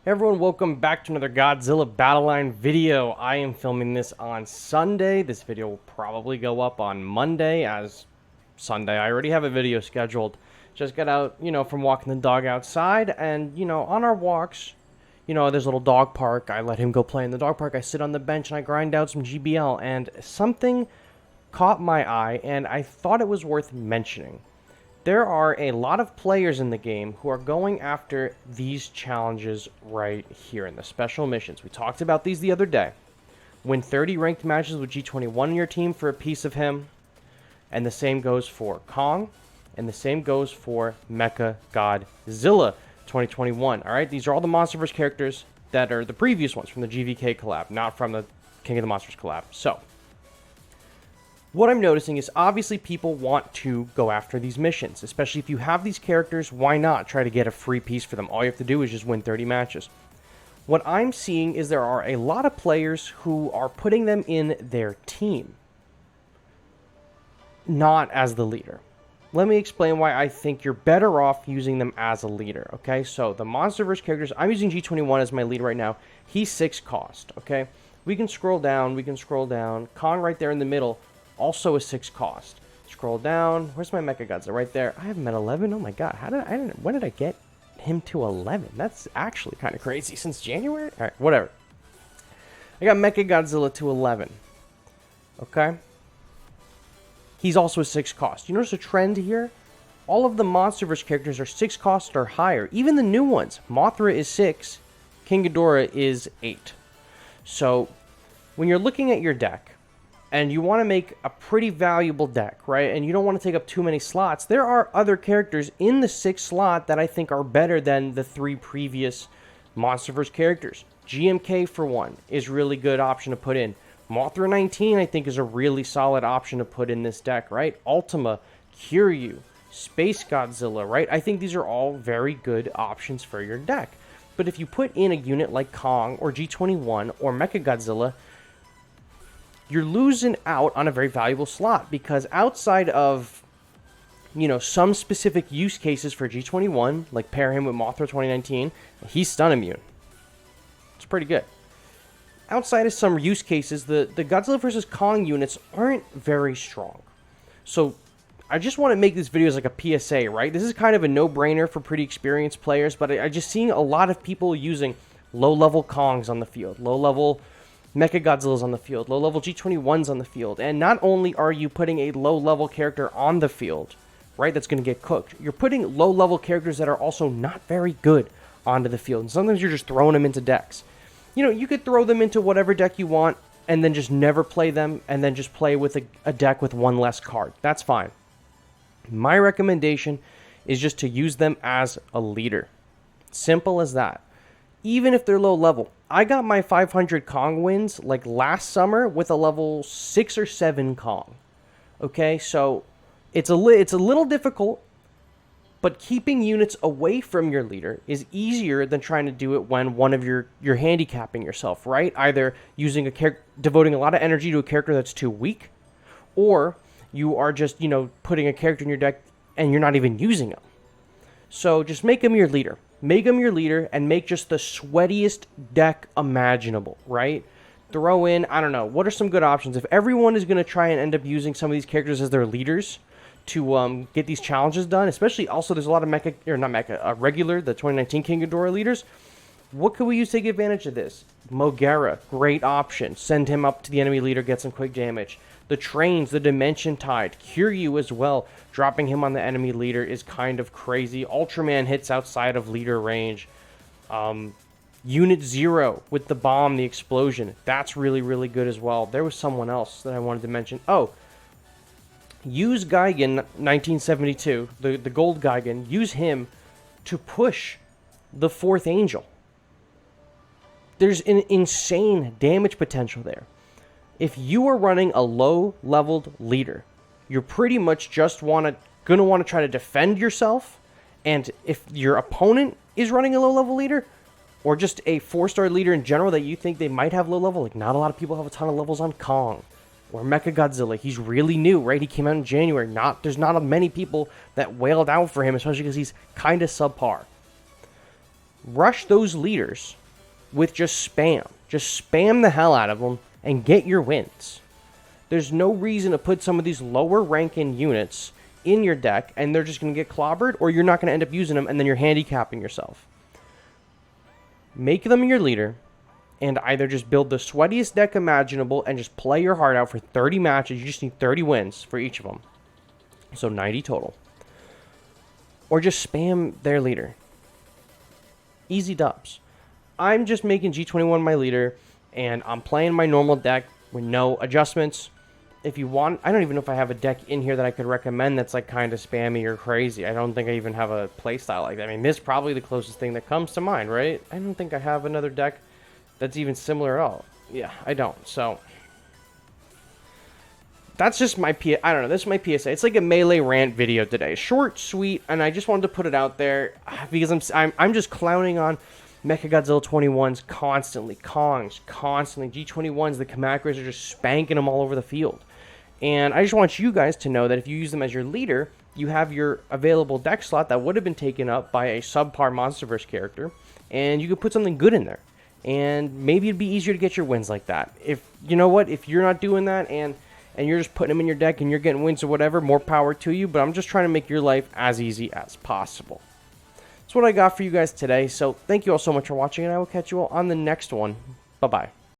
Hey everyone, welcome back to another Godzilla Battle Line video. I am filming this on Sunday. This video will probably go up on Monday as Sunday. I already have a video scheduled. Just got out, from walking the dog outside and, on our walks, there's a little dog park. I let him go play in the dog park. I sit on the bench and I grind out some GBL and something caught my eye and I thought it was worth mentioning. There are a lot of players in the game who are going after these challenges right here in the special missions. We talked about these the other day. Win 30 ranked matches with G21 in your team for a piece of him. And the same goes for Kong. And the same goes for Mecha Godzilla 2021. Alright, these are all the Monsterverse characters that are the previous ones from the GVK collab, not from the King of the Monsters collab. So, what I'm noticing is obviously people want to go after these missions, especially if you have these characters. Why not try to get a free piece for them? All you have to do is just win 30 matches. What I'm seeing is there are a lot of players who are putting them in their team, not as the leader. Let me explain why I think you're better off using them as a leader, okay? So the Monsterverse characters, I'm using G21 as my lead right now. He's 6 cost, okay? We can scroll down. Kong right there in the middle. Also a 6 cost. Scroll down. Where's my Mecha Godzilla? Right there. I have him at 11. Oh my god. When did I get him to 11? That's actually kind of crazy. Since January? Alright, whatever. I got Mecha Godzilla to 11. Okay? He's also a 6 cost. You notice a trend here? All of the Monsterverse characters are 6 cost or higher. Even the new ones. Mothra is 6. King Ghidorah is 8. So, when you're looking at your deck, and you want to make a pretty valuable deck, right? And you don't want to take up too many slots. There are other characters in the 6th slot that I think are better than the 3 previous Monsterverse characters. GMK, for one, is a really good option to put in. Mothra 19, I think, is a really solid option to put in this deck, right? Ultima, Kiryu, Space Godzilla, right? I think these are all very good options for your deck. But if you put in a unit like Kong or G21 or Mecha Godzilla, you're losing out on a very valuable slot because outside of, some specific use cases for G21, like pair him with Mothra 2019, he's stun immune. It's pretty good. Outside of some use cases, the Godzilla vs. Kong units aren't very strong. So I just want to make this video as like a PSA, right? This is kind of a no-brainer for pretty experienced players, but I just seeing a lot of people using low-level Kongs on the field, low-level Mecha Godzilla's on the field, low-level G21's on the field, and not only are you putting a low-level character on the field, right, that's going to get cooked, you're putting low-level characters that are also not very good onto the field, and sometimes you're just throwing them into decks. You could throw them into whatever deck you want, and then just never play them, and then just play with a deck with one less card. That's fine. My recommendation is just to use them as a leader. Simple as that. Even if they're low level. I got my 500 Kong wins like last summer with a level 6 or 7 Kong. Okay, so it's a little difficult, but keeping units away from your leader is easier than trying to do it when you're handicapping yourself, right? Either using devoting a lot of energy to a character that's too weak, or you are just, putting a character in your deck and you're not even using them. So just make him your leader. Make him your leader and make just the sweatiest deck imaginable, right? Throw in, I don't know, what are some good options? If everyone is going to try and end up using some of these characters as their leaders to get these challenges done, especially also there's a lot of regular, the 2019 King Ghidorah leaders, what could we use to take advantage of this? Mogera, great option. Send him up to the enemy leader, get some quick damage. The Trains, the Dimension Tide, Kiryu as well. Dropping him on the enemy leader is kind of crazy. Ultraman hits outside of leader range. Unit 0 with the bomb, the explosion. That's really, really good as well. There was someone else that I wanted to mention. Oh, use Gigan 1972, the gold Gigan. Use him to push the 4th Angel. There's an insane damage potential there. If you are running a low-leveled leader, you're pretty much just gonna want to try to defend yourself. And if your opponent is running a low-level leader, or just a 4-star leader in general that you think they might have low level, like not a lot of people have a ton of levels on Kong or Mecha Godzilla. He's really new, right? He came out in January. There's not many people that wailed out for him, especially because he's kind of subpar. rush those leaders with just spam. Just spam the hell out of them and get your wins. There's no reason to put some of these lower ranking units in your deck and they're just going to get clobbered, or you're not going to end up using them and then you're handicapping yourself. Make them your leader and either just build the sweatiest deck imaginable and just play your heart out for 30 matches. You just need 30 wins for each of them. So 90 total. Or just spam their leader. Easy dubs. I'm just making G21 my leader, and I'm playing my normal deck with no adjustments. If you want, I don't even know if I have a deck in here that I could recommend that's like kind of spammy or crazy. I don't think I even have a playstyle like that. I mean, this is probably the closest thing that comes to mind, right? I don't think I have another deck that's even similar at all. Yeah, I don't. So that's just my I don't know. This is my PSA. It's like a melee rant video today. Short, sweet, and I just wanted to put it out there because I'm just clowning on Mechagodzilla 21s constantly, Kongs constantly, G21s. The Kamakuras are just spanking them all over the field. And I just want you guys to know that if you use them as your leader, you have your available deck slot that would have been taken up by a subpar Monsterverse character, and you could put something good in there. And maybe it'd be easier to get your wins like that. If you know what, if you're not doing that and you're just putting them in your deck and you're getting wins or whatever, more power to you. But I'm just trying to make your life as easy as possible. That's what I got for you guys today. So thank you all so much for watching, and I will catch you all on the next one. Bye-bye.